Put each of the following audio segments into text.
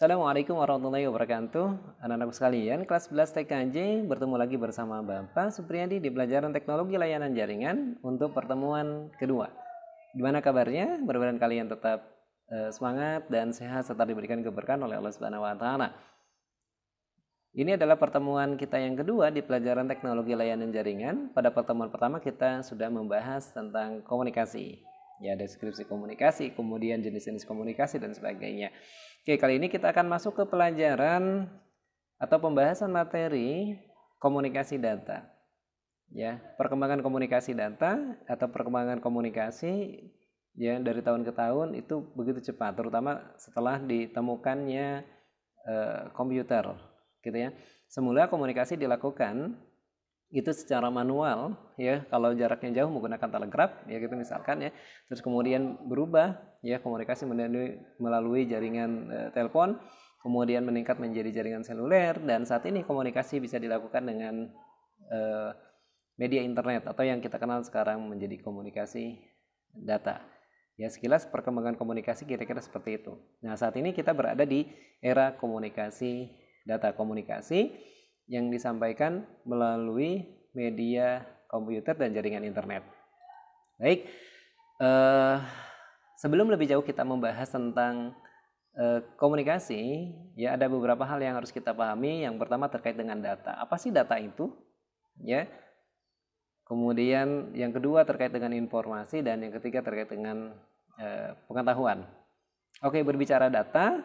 Assalamualaikum warahmatullahi wabarakatuh. Anak-anakku sekalian, kelas 11 TKJ bertemu lagi bersama Bapak Supriyadi di pelajaran teknologi layanan jaringan untuk pertemuan kedua. Gimana kabarnya? Mudah-mudahan kalian tetap semangat dan sehat serta diberikan keberkahan oleh Allah Subhanahu wa taala. Ini adalah pertemuan kita yang kedua di pelajaran teknologi layanan jaringan. Pada pertemuan pertama kita sudah membahas tentang komunikasi. Ya, deskripsi komunikasi, kemudian jenis-jenis komunikasi dan sebagainya. Oke, kali ini kita akan masuk ke pelajaran atau pembahasan materi komunikasi data. Ya, perkembangan komunikasi data atau perkembangan komunikasi ya dari tahun ke tahun itu begitu cepat, terutama setelah ditemukannya komputer, gitu ya. Semula komunikasi dilakukan itu secara manual ya, kalau jaraknya jauh menggunakan telegraf ya gitu misalkan ya, terus kemudian berubah ya komunikasi melalui jaringan telepon, kemudian meningkat menjadi jaringan seluler, dan saat ini komunikasi bisa dilakukan dengan media internet atau yang kita kenal sekarang menjadi komunikasi data. Ya, sekilas perkembangan komunikasi kira-kira seperti itu. Nah, saat ini kita berada di era komunikasi data, komunikasi yang disampaikan melalui media komputer dan jaringan internet. Baik, sebelum lebih jauh kita membahas tentang komunikasi, ya ada beberapa hal yang harus kita pahami. Yang pertama terkait dengan data. Apa sih data itu? Ya. Kemudian yang kedua terkait dengan informasi, dan yang ketiga terkait dengan pengetahuan. Oke, berbicara data,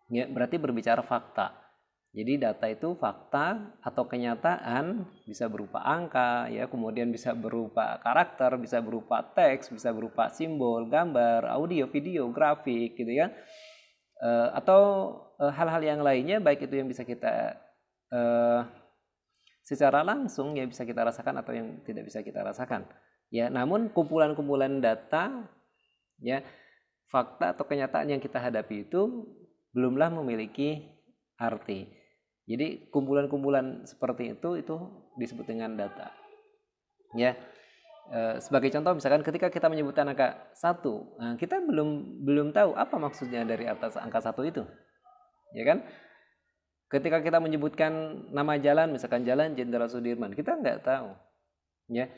ya berarti berbicara fakta. Jadi data itu fakta atau kenyataan, bisa berupa angka, ya, kemudian bisa berupa karakter, bisa berupa teks, bisa berupa simbol, gambar, audio, video, grafik, gitu ya, atau hal-hal yang lainnya, baik itu yang bisa kita secara langsung ya bisa kita rasakan atau yang tidak bisa kita rasakan. Ya, namun kumpulan-kumpulan data, ya, fakta atau kenyataan yang kita hadapi itu belumlah memiliki arti. Jadi kumpulan-kumpulan seperti itu disebut dengan data. Ya, sebagai contoh misalkan ketika kita menyebutkan angka 1, nah, kita belum tahu apa maksudnya dari atas angka 1 itu. Ya kan? Ketika kita menyebutkan nama jalan, misalkan Jalan Jenderal Sudirman, kita nggak tahu. Ya.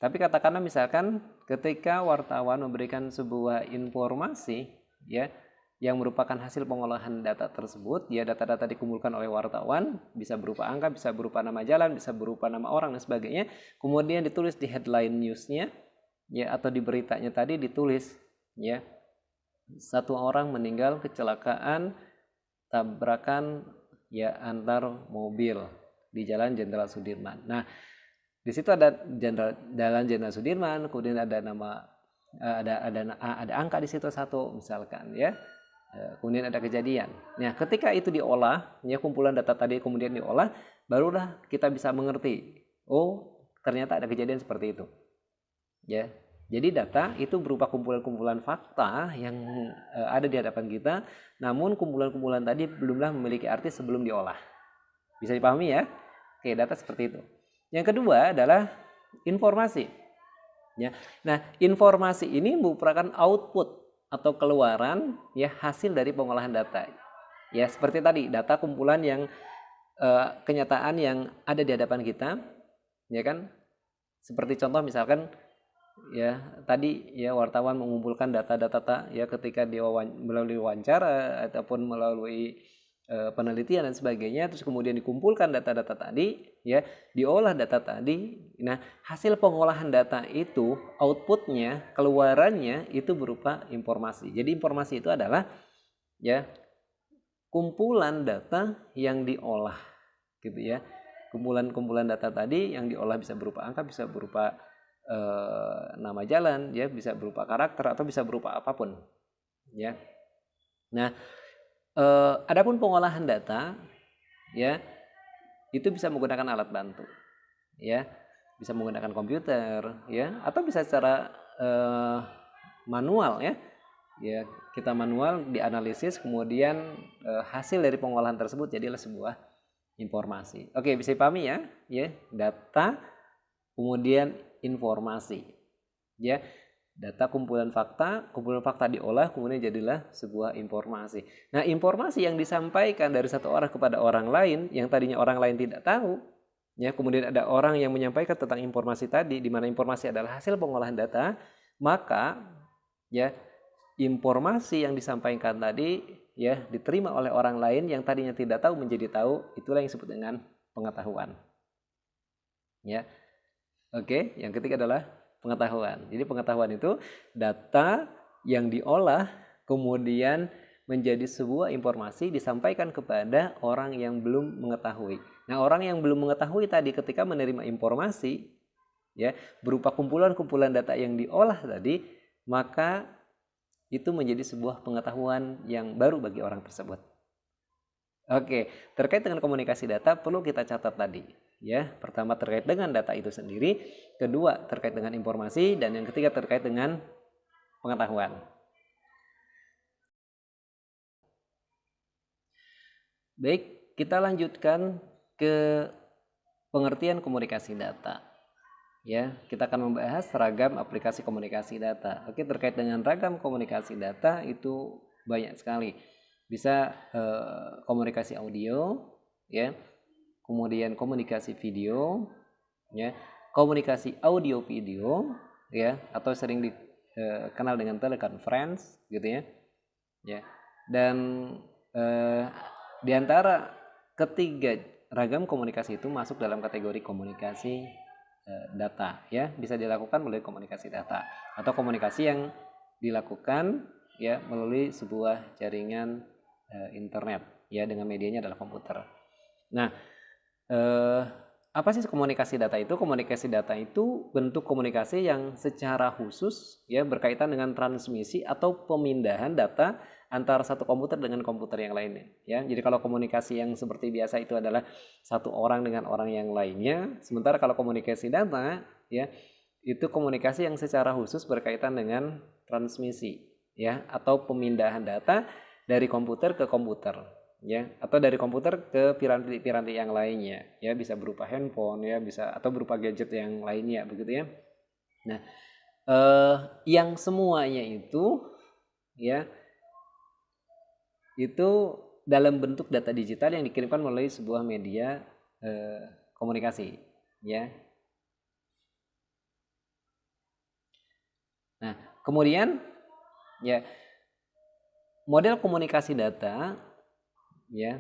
Tapi katakanlah misalkan ketika wartawan memberikan sebuah informasi, ya, yang merupakan hasil pengolahan data tersebut, ya data-data dikumpulkan oleh wartawan, bisa berupa angka, bisa berupa nama jalan, bisa berupa nama orang dan sebagainya, kemudian ditulis di headline newsnya, ya, atau di beritanya tadi ditulis, ya, 1 orang meninggal kecelakaan tabrakan ya antar mobil di Jalan Jenderal Sudirman. Nah, di situ ada Jalan Jenderal Sudirman, kemudian ada nama ada angka di situ 1 misalkan ya. Kemudian ada kejadian. Nah, ketika itu diolah, ya kumpulan data tadi kemudian diolah, barulah kita bisa mengerti. Oh, ternyata ada kejadian seperti itu. Ya. Jadi data itu berupa kumpulan-kumpulan fakta yang ada di hadapan kita, namun kumpulan-kumpulan tadi belumlah memiliki arti sebelum diolah. Bisa dipahami ya? Oke, data seperti itu. Yang kedua adalah informasi. Ya. Nah, informasi ini merupakan output atau keluaran ya hasil dari pengolahan data. Ya, seperti tadi, data kumpulan yang kenyataan yang ada di hadapan kita, ya kan? Seperti contoh misalkan ya tadi ya wartawan mengumpulkan data-data ya ketika melalui wawancara ataupun melalui penelitian dan sebagainya, terus kemudian dikumpulkan data-data tadi, ya diolah data tadi. Nah, hasil pengolahan data itu outputnya, keluarannya itu berupa informasi. Jadi informasi itu adalah ya kumpulan data yang diolah, gitu ya. Kumpulan data tadi yang diolah bisa berupa angka, bisa berupa nama jalan, ya bisa berupa karakter atau bisa berupa apapun, ya. Nah, adapun pengolahan data, ya itu bisa menggunakan alat bantu, ya bisa menggunakan komputer, ya atau bisa secara manual, ya kita manual dianalisis, kemudian hasil dari pengolahan tersebut jadilah sebuah informasi. Oke, bisa dipahami ya data kemudian informasi, ya. Data kumpulan fakta diolah kemudian jadilah sebuah informasi. Nah, informasi yang disampaikan dari satu orang kepada orang lain yang tadinya orang lain tidak tahu, ya, kemudian ada orang yang menyampaikan tentang informasi tadi di mana informasi adalah hasil pengolahan data, maka ya informasi yang disampaikan tadi ya diterima oleh orang lain yang tadinya tidak tahu menjadi tahu, itulah yang disebut dengan pengetahuan. Ya. Oke, yang ketiga adalah pengetahuan. Jadi pengetahuan itu data yang diolah kemudian menjadi sebuah informasi disampaikan kepada orang yang belum mengetahui. Nah, orang yang belum mengetahui tadi ketika menerima informasi ya berupa kumpulan-kumpulan data yang diolah tadi, maka itu menjadi sebuah pengetahuan yang baru bagi orang tersebut. Oke, terkait dengan komunikasi data perlu kita catat tadi. Ya, pertama terkait dengan data itu sendiri, kedua terkait dengan informasi, dan yang ketiga terkait dengan pengetahuan. Baik, kita lanjutkan ke pengertian komunikasi data. Ya, kita akan membahas ragam aplikasi komunikasi data. Oke, terkait dengan ragam komunikasi data itu banyak sekali. Bisa komunikasi audio, ya. Kemudian komunikasi video, ya, komunikasi audio video, ya, atau sering dikenal dengan teleconference, gitu ya, ya. Dan di antara ketiga ragam komunikasi itu masuk dalam kategori komunikasi data, ya, bisa dilakukan melalui komunikasi data atau komunikasi yang dilakukan ya melalui sebuah jaringan internet, ya, dengan medianya adalah komputer. Nah, apa sih komunikasi data itu? Komunikasi data itu bentuk komunikasi yang secara khusus ya berkaitan dengan transmisi atau pemindahan data antara satu komputer dengan komputer yang lainnya. Ya, jadi kalau komunikasi yang seperti biasa itu adalah satu orang dengan orang yang lainnya, sementara kalau komunikasi data ya itu komunikasi yang secara khusus berkaitan dengan transmisi ya atau pemindahan data dari komputer ke komputer. Ya, atau dari komputer ke piranti-piranti yang lainnya, ya, bisa berupa handphone, ya, bisa atau berupa gadget yang lainnya, begitu ya. Nah, yang semuanya itu, ya, itu dalam bentuk data digital yang dikirimkan melalui sebuah media komunikasi, ya. Nah, kemudian, ya, model komunikasi data. Ya,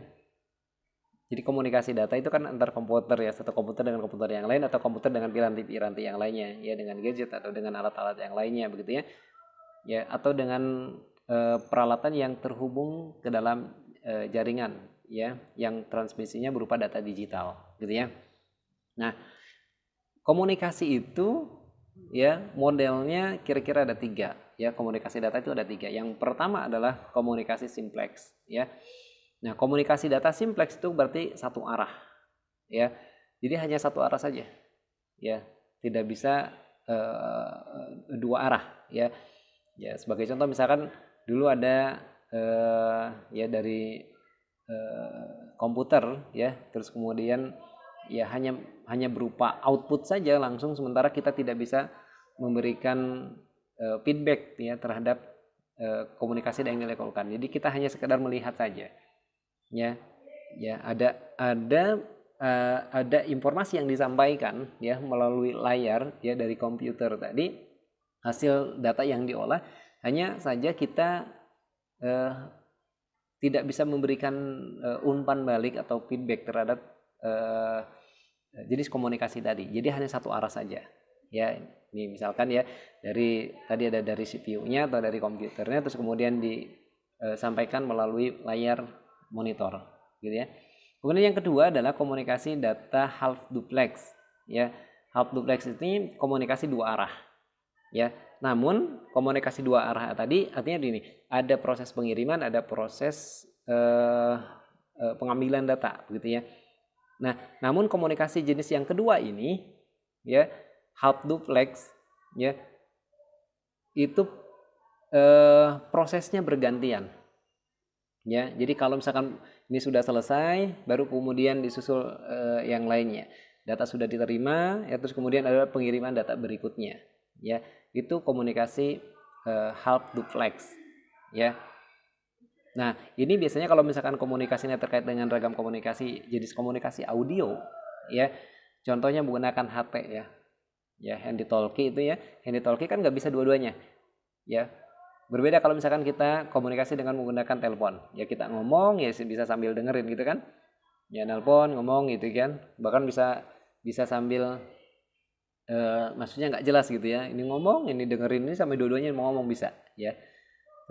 jadi komunikasi data itu kan antar komputer ya, satu komputer dengan komputer yang lain atau komputer dengan piranti-piranti yang lainnya, ya, dengan gadget atau dengan alat-alat yang lainnya, begitu ya, ya, atau dengan peralatan yang terhubung ke dalam jaringan, ya, yang transmisinya berupa data digital, gitu ya. Nah, komunikasi itu, ya, modelnya kira-kira ada 3, ya, komunikasi data itu ada 3. Yang pertama adalah komunikasi simplex, ya. Nah, komunikasi data simplex itu berarti satu arah, ya. Jadi hanya satu arah saja, ya. Tidak bisa dua arah, ya. Ya, sebagai contoh misalkan dulu ada ya dari komputer, ya, terus kemudian ya hanya berupa output saja langsung, sementara kita tidak bisa memberikan feedback ya terhadap komunikasi yang dilakukan. Jadi kita hanya sekedar melihat saja. Ya, ya, ada informasi yang disampaikan ya melalui layar ya dari komputer tadi, hasil data yang diolah, hanya saja kita tidak bisa memberikan umpan balik atau feedback terhadap jenis komunikasi tadi. Jadi hanya satu arah saja. Ya, ini misalkan ya tadi ada dari CPU-nya atau dari komputernya, terus kemudian disampaikan melalui layar monitor, gitu ya. Kemudian yang kedua adalah komunikasi data half duplex, ya. Half duplex ini komunikasi dua arah, ya. Namun komunikasi dua arah tadi artinya gini, ada proses pengiriman, ada proses pengambilan data, begitu ya. Nah, namun komunikasi jenis yang kedua ini, ya, half duplex, ya, itu prosesnya bergantian. Ya, jadi kalau misalkan ini sudah selesai, baru kemudian disusul yang lainnya. Data sudah diterima, ya, terus kemudian ada pengiriman data berikutnya. ya. Itu komunikasi half duplex, ya. Nah, ini biasanya kalau misalkan komunikasinya terkait dengan ragam komunikasi, jenis komunikasi audio, ya. Contohnya menggunakan HT, ya. Ya, handy talkie itu ya. Handy talkie kan nggak bisa dua-duanya, ya. Berbeda kalau misalkan kita komunikasi dengan menggunakan telepon. Ya, kita ngomong ya bisa sambil dengerin gitu kan. Ya, nelpon, ngomong gitu kan. Bahkan bisa sambil maksudnya nggak jelas gitu ya. Ini ngomong, ini dengerin, ini sampai dua-duanya mau ngomong bisa, ya.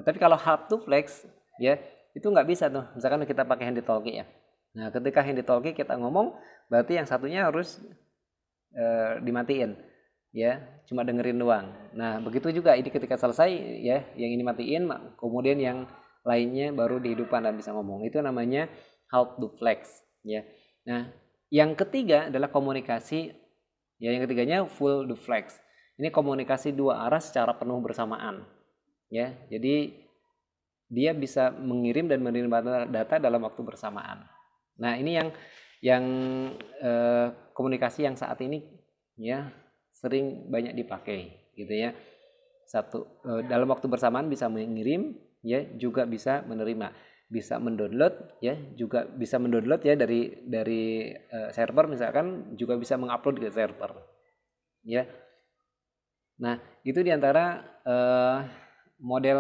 Tetapi kalau half duplex, ya, itu nggak bisa tuh. Misalkan kita pakai handy talkie ya. Nah, ketika handy talkie kita ngomong, berarti yang satunya harus dimatiin, ya, cuma dengerin doang. Nah, begitu juga ini ketika selesai, ya, yang ini matiin, kemudian yang lainnya baru dihidupkan dan bisa ngomong. Itu namanya half duplex, ya. Nah, yang ketiga adalah komunikasi, ya, yang ketiganya full duplex. Ini komunikasi dua arah secara penuh bersamaan, ya. Jadi dia bisa mengirim dan menerima data dalam waktu bersamaan. Nah, ini yang komunikasi yang saat ini, ya, sering banyak dipakai gitu ya. Dalam waktu bersamaan bisa mengirim, ya, juga bisa menerima, bisa mendownload, ya, juga bisa mendownload ya dari server misalkan, juga bisa mengupload ke server, ya. Nah, itu diantara model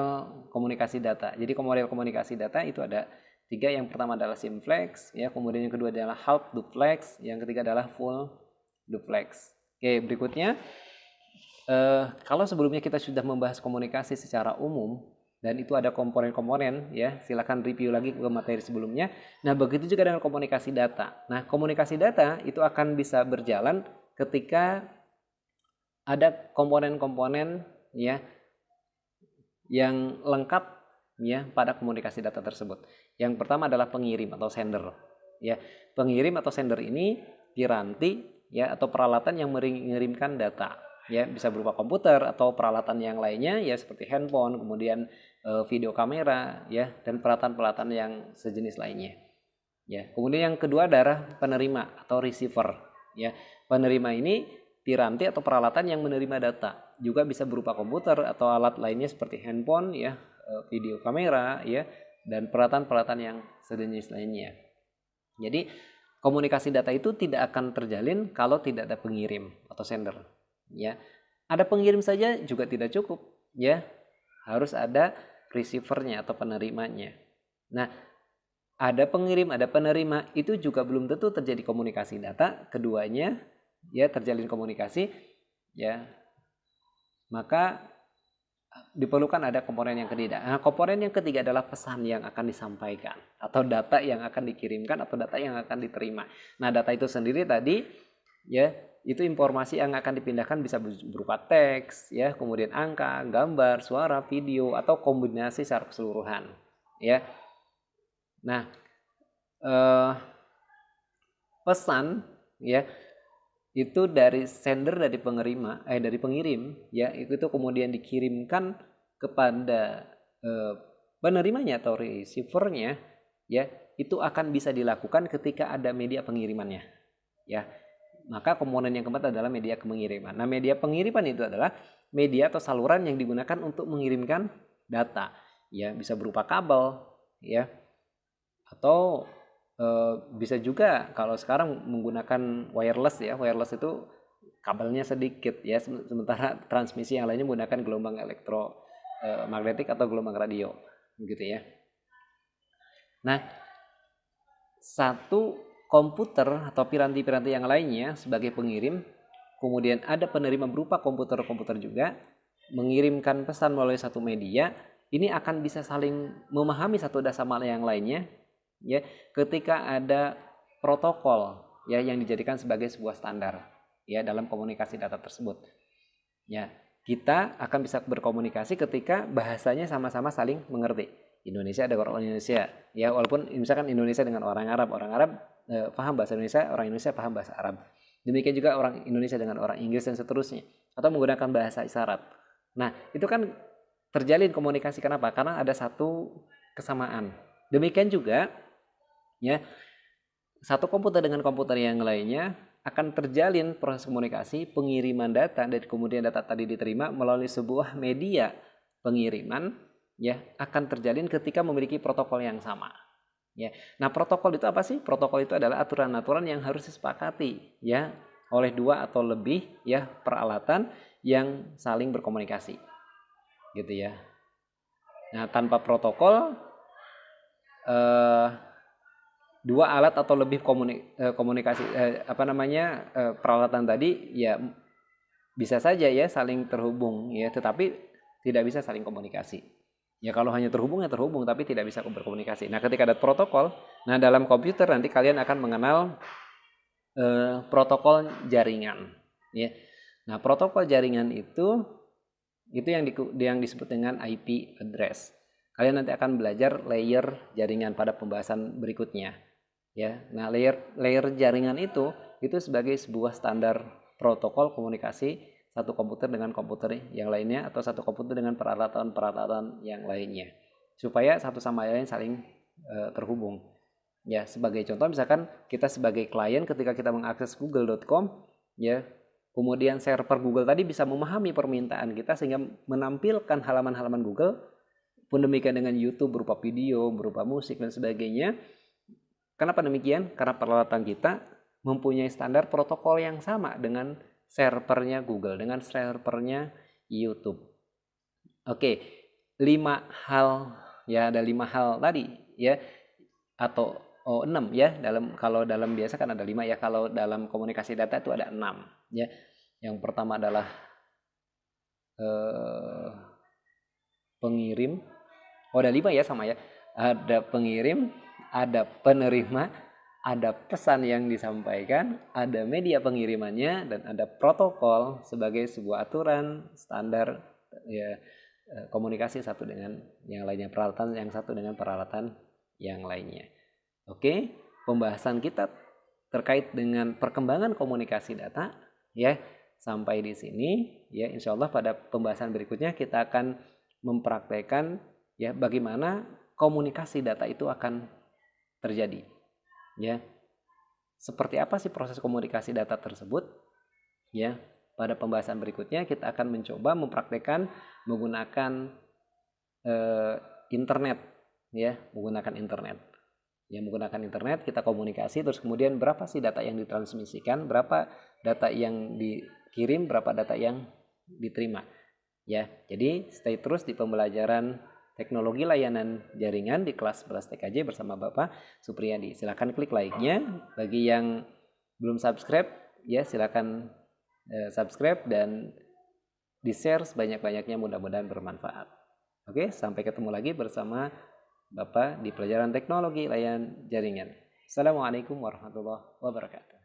komunikasi data. Jadi model komunikasi data itu ada 3. Yang pertama adalah simplex, ya, kemudian yang kedua adalah half duplex, yang ketiga adalah full duplex. Oke, berikutnya kalau sebelumnya kita sudah membahas komunikasi secara umum dan itu ada komponen-komponen, ya, silakan review lagi ke materi sebelumnya. Nah, begitu juga dengan komunikasi data. Nah, komunikasi data itu akan bisa berjalan ketika ada komponen-komponen, ya, yang lengkap, ya, pada komunikasi data tersebut. Yang pertama adalah pengirim atau sender, ya. Pengirim atau sender ini piranti, ya, atau peralatan yang mengirimkan data, ya, bisa berupa komputer atau peralatan yang lainnya, ya, seperti handphone, kemudian video kamera, ya, dan peralatan-peralatan yang sejenis lainnya, ya. Kemudian yang kedua adalah penerima atau receiver, ya. Penerima ini piranti atau peralatan yang menerima data, juga bisa berupa komputer atau alat lainnya seperti handphone, ya, video kamera, ya, dan peralatan-peralatan yang sejenis lainnya. Jadi komunikasi data itu tidak akan terjalin kalau tidak ada pengirim atau sender, ya. Ada pengirim saja juga tidak cukup, ya. Harus ada receivernya atau penerimanya. Nah, ada pengirim, ada penerima, itu juga belum tentu terjadi komunikasi data. Keduanya, ya, terjalin komunikasi, ya, maka diperlukan ada komponen yang ketiga. Nah, komponen yang ketiga adalah pesan yang akan disampaikan atau data yang akan dikirimkan atau data yang akan diterima. Nah, data itu sendiri tadi, ya, itu informasi yang akan dipindahkan bisa berupa teks, ya, kemudian angka, gambar, suara, video, atau kombinasi secara keseluruhan, ya. Nah, pesan, ya, itu dari sender, dari pengirim, ya, itu kemudian dikirimkan kepada penerimanya atau receivernya, ya, itu akan bisa dilakukan ketika ada media pengirimannya, ya. Maka komponen yang keempat adalah media pengiriman. Nah, media pengiriman itu adalah media atau saluran yang digunakan untuk mengirimkan data, ya, bisa berupa kabel, ya, atau bisa juga kalau sekarang menggunakan wireless, ya. Wireless itu kabelnya sedikit, ya, sementara transmisi yang lainnya menggunakan gelombang elektromagnetik atau gelombang radio, gitu ya. Nah, satu komputer atau piranti-piranti yang lainnya sebagai pengirim, kemudian ada penerima berupa komputer-komputer juga mengirimkan pesan melalui satu media, ini akan bisa saling memahami satu sama yang lainnya, ya, ketika ada protokol, ya, yang dijadikan sebagai sebuah standar, ya, dalam komunikasi data tersebut. Ya, kita akan bisa berkomunikasi ketika bahasanya sama-sama saling mengerti. Indonesia ada orang Indonesia, ya, walaupun misalkan Indonesia dengan orang Arab paham bahasa Indonesia, orang Indonesia paham bahasa Arab. Demikian juga orang Indonesia dengan orang Inggris dan seterusnya, atau menggunakan bahasa isyarat. Nah, itu kan terjalin komunikasi. Kenapa? Karena ada satu kesamaan. Demikian juga, ya, satu komputer dengan komputer yang lainnya akan terjalin proses komunikasi pengiriman data dan kemudian data tadi diterima melalui sebuah media pengiriman, ya, akan terjalin ketika memiliki protokol yang sama. Ya. Nah, protokol itu apa sih? Protokol itu adalah aturan-aturan yang harus disepakati, ya, oleh dua atau lebih, ya, peralatan yang saling berkomunikasi, gitu ya. Nah, tanpa protokol dua alat atau lebih komunikasi peralatan tadi ya bisa saja ya saling terhubung ya, tetapi tidak bisa saling komunikasi. Ya kalau hanya terhubung ya terhubung, tapi tidak bisa berkomunikasi. Nah, ketika ada protokol, nah dalam komputer nanti kalian akan mengenal protokol jaringan ya. Nah, protokol jaringan itu yang disebut dengan IP address. Kalian nanti akan belajar layer jaringan pada pembahasan berikutnya. Ya, nah layer jaringan itu sebagai sebuah standar protokol komunikasi satu komputer dengan komputer yang lainnya atau satu komputer dengan peralatan yang lainnya supaya satu sama lain saling terhubung. Ya, sebagai contoh misalkan kita sebagai klien ketika kita mengakses google.com ya, kemudian server Google tadi bisa memahami permintaan kita sehingga menampilkan halaman-halaman Google, pun demikian dengan YouTube berupa video, berupa musik dan sebagainya. Kenapa demikian? Karena peralatan kita mempunyai standar protokol yang sama dengan servernya Google, dengan servernya YouTube. Oke, 5 hal ya, ada 5 hal tadi ya, atau 6 ya, kalau dalam biasa kan ada 5 ya, kalau dalam komunikasi data itu ada 6 ya. Yang pertama adalah pengirim. Ada 5 ya, sama ya. Ada pengirim, ada penerima, ada pesan yang disampaikan, ada media pengirimannya, dan ada protokol sebagai sebuah aturan standar ya, komunikasi satu dengan yang lainnya, peralatan yang satu dengan peralatan yang lainnya. Oke, pembahasan kita terkait dengan perkembangan komunikasi data ya sampai di sini ya. Insya Allah pada pembahasan berikutnya kita akan mempraktekkan ya bagaimana komunikasi data itu akan terjadi ya. Seperti apa sih proses komunikasi data tersebut ya. Pada pembahasan berikutnya kita akan mencoba mempraktekkan menggunakan internet ya, menggunakan internet kita komunikasi, terus kemudian berapa sih data yang ditransmisikan, berapa data yang dikirim, berapa data yang diterima ya. Jadi stay terus di pembelajaran teknologi layanan jaringan di kelas 11 TKJ bersama Bapak Supriyadi. Silakan klik like-nya. Bagi yang belum subscribe ya silakan subscribe dan di-share sebanyak-banyaknya, mudah-mudahan bermanfaat. Oke, sampai ketemu lagi bersama Bapak di pelajaran teknologi layanan jaringan. Assalamualaikum warahmatullahi wabarakatuh.